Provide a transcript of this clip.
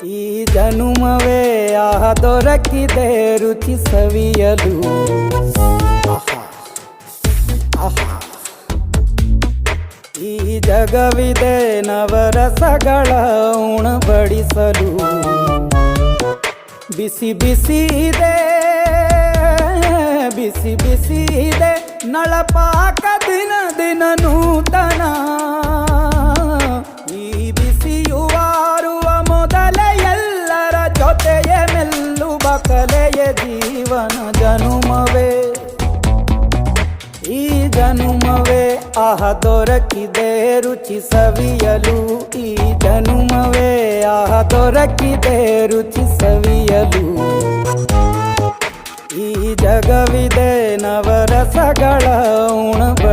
ಈ ಜನುಮವೇ ದೊರಕಿದೆ ರುಚಿ ಸವಿಯಲು. ಆಹಾ, ಆಹಾ. ಈ ಜಗವಿದೆ ನವರಸಗಳ ಉಣಬಡಿಸಲು. ಬಿಸಿ ಬಿಸಿ ಇದೆ, ಬಿಸಿ ಬಿಸಿ ಇದೆ ನಳಪಾಕ ದಿನ ದಿನ ನೂತನ. ಈ ಬಿಸಿಯುವಾರುವ ಮೊದಲೇ ಎಲ್ಲರ ಜೊತೆಯೇ ಮೆಲ್ಲುವ ಕಲೆಯ ಜೀವನ ಜನುಮವೇ. ಈ ಜನುಮವೇ ದೊರಕಿದೆ ರುಚಿ ಸವಿಯಲು. ಈ ಜನುಮವೇ ದೊರಕಿದೆ ರುಚಿ ಸವಿಯಲು. ಈ ಜಗವಿದೆ ನವರಸಗಳ ಉಣ